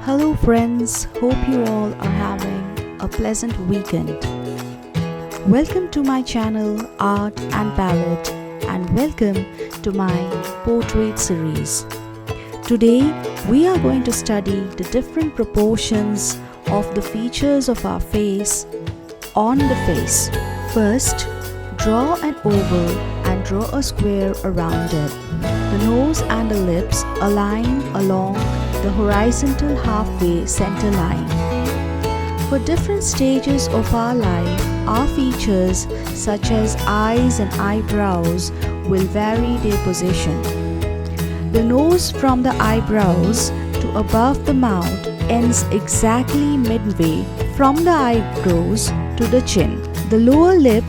Hello friends, hope you all are having a pleasant weekend. Welcome to my channel Art and Palette and welcome to my portrait series. Today we are going to study the different proportions of the features of our face on the face. First, draw an oval and draw a square around it. The nose and the lips align along the horizontal halfway center line. For different stages of our life, our features such as eyes and eyebrows will vary their position. The nose from the eyebrows to above the mouth ends exactly midway from the eyebrows to the chin. The lower lip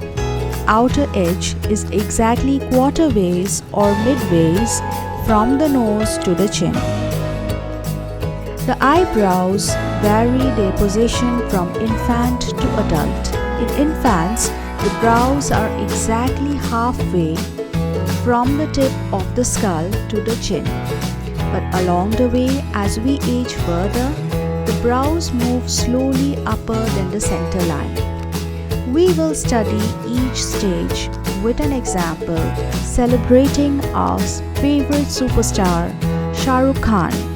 outer edge is exactly quarterways or midways from the nose to the chin. The eyebrows vary their position from infant to adult. In infants, the brows are exactly halfway from the tip of the skull to the chin. But along the way, as we age further, the brows move slowly upper than the center line. We will study each stage with an example celebrating our favorite superstar, Shahrukh Khan.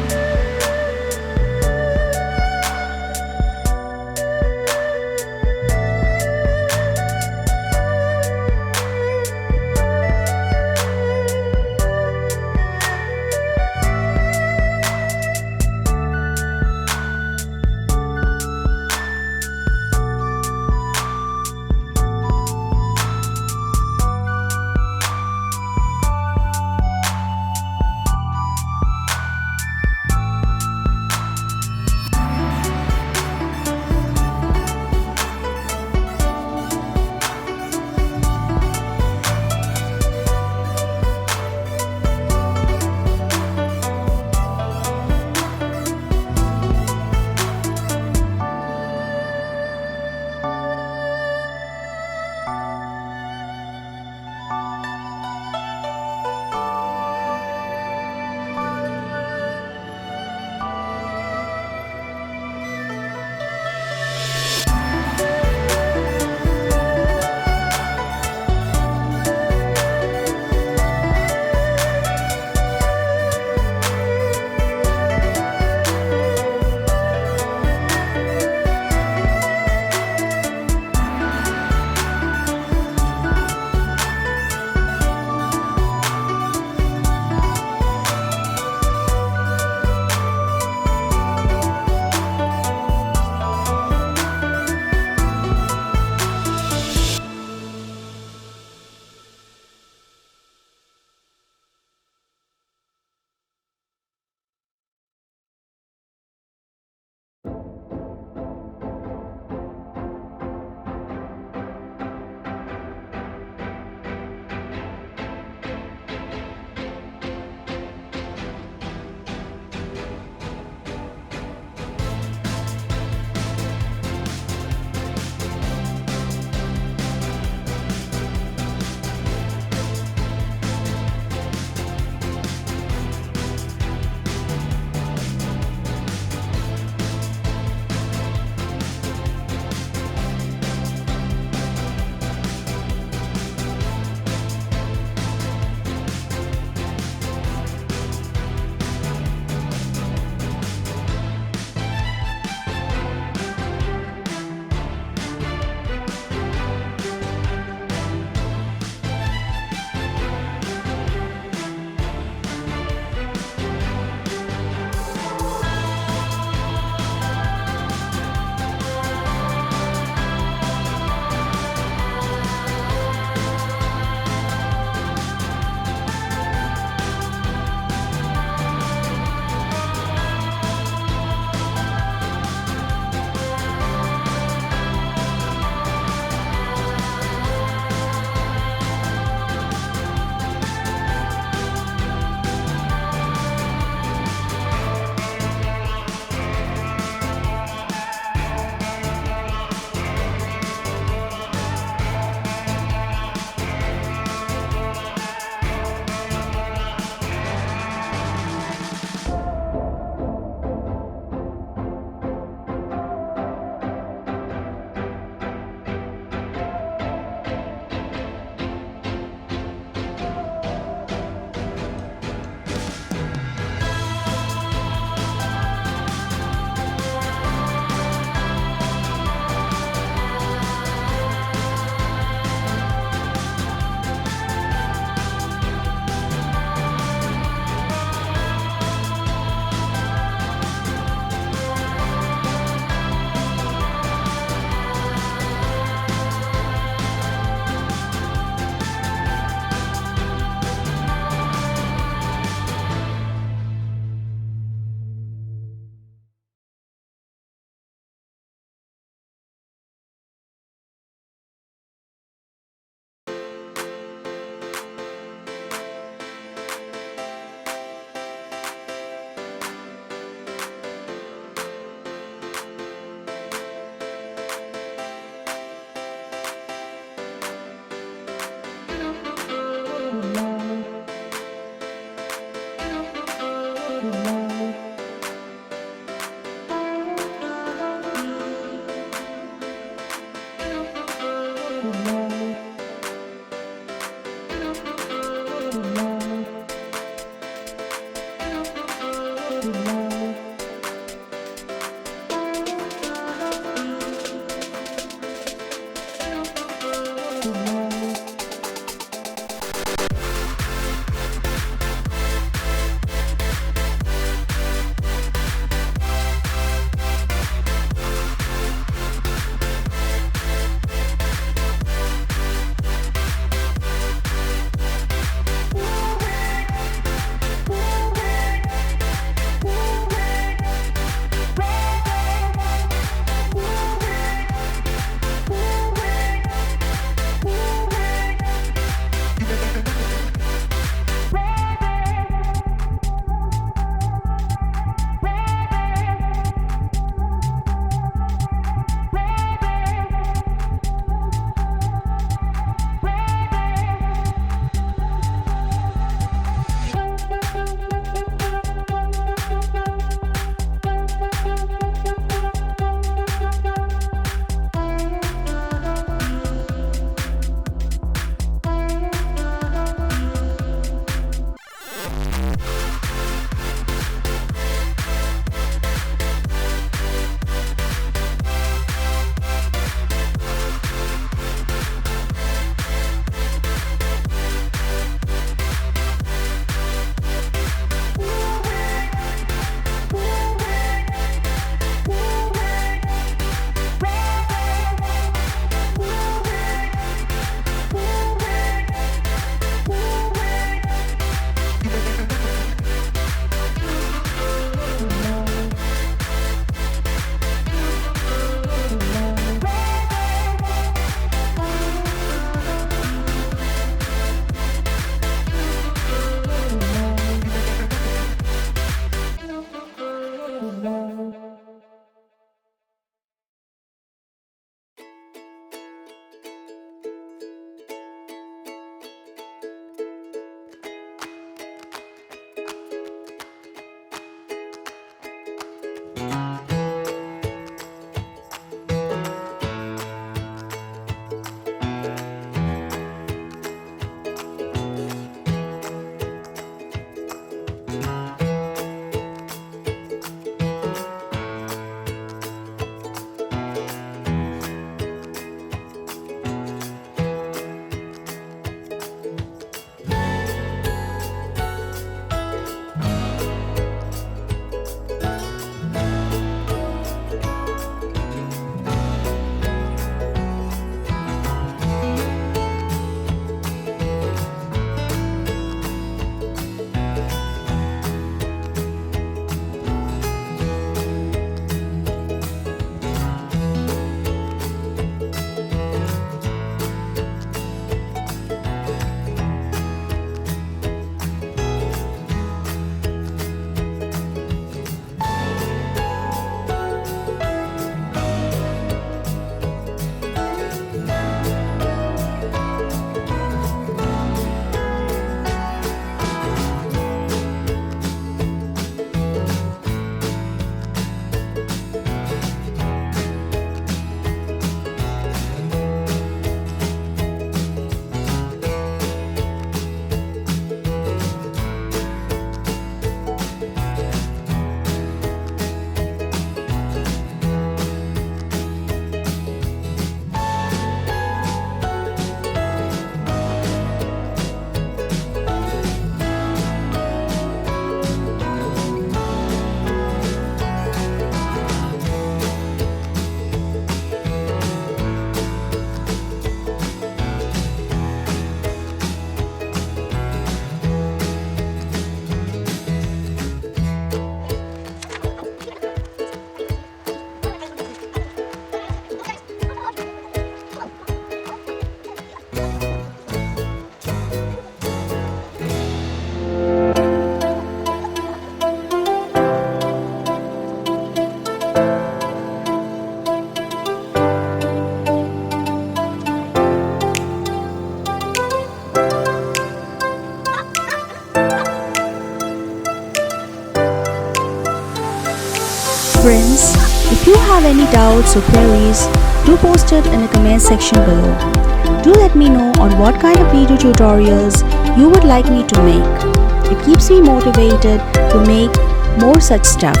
Friends, if you have any doubts or queries, do post it in the comment section below. Do let me know on what kind of video tutorials you would like me to make. It keeps me motivated to make more such stuff.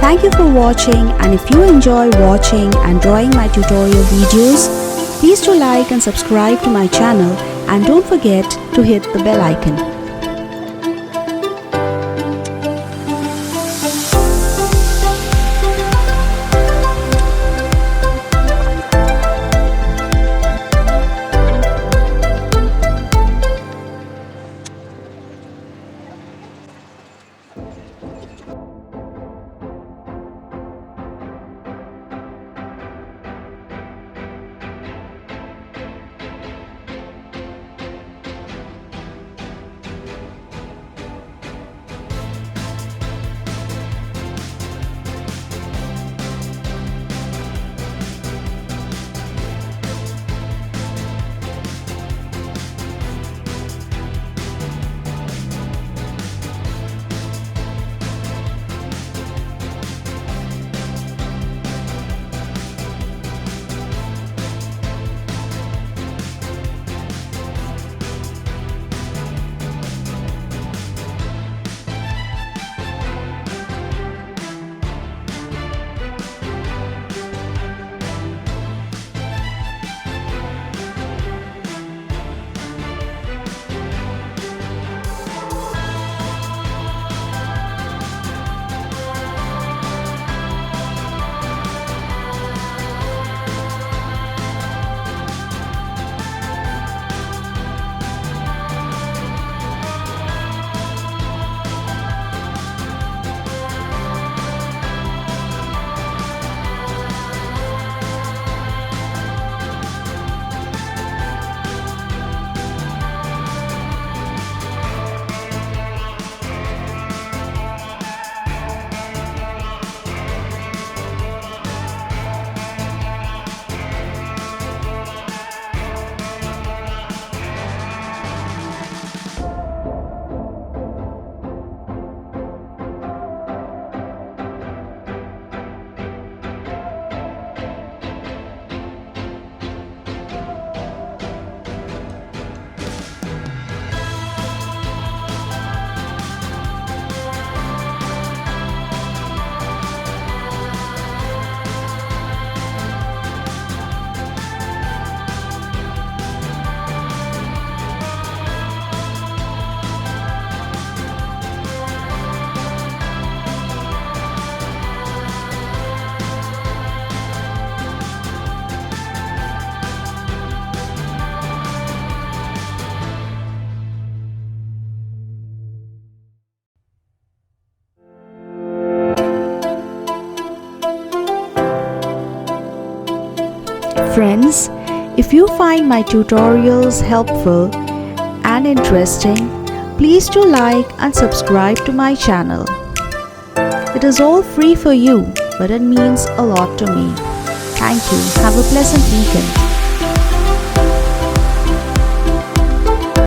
Thank you for watching, and if you enjoy watching and drawing my tutorial videos, please do like and subscribe to my channel, and don't forget to hit the bell icon. Friends, if you find my tutorials helpful and interesting, please do like and subscribe to my channel. It is all free for you, but it means a lot to me. Thank you. Have a pleasant weekend.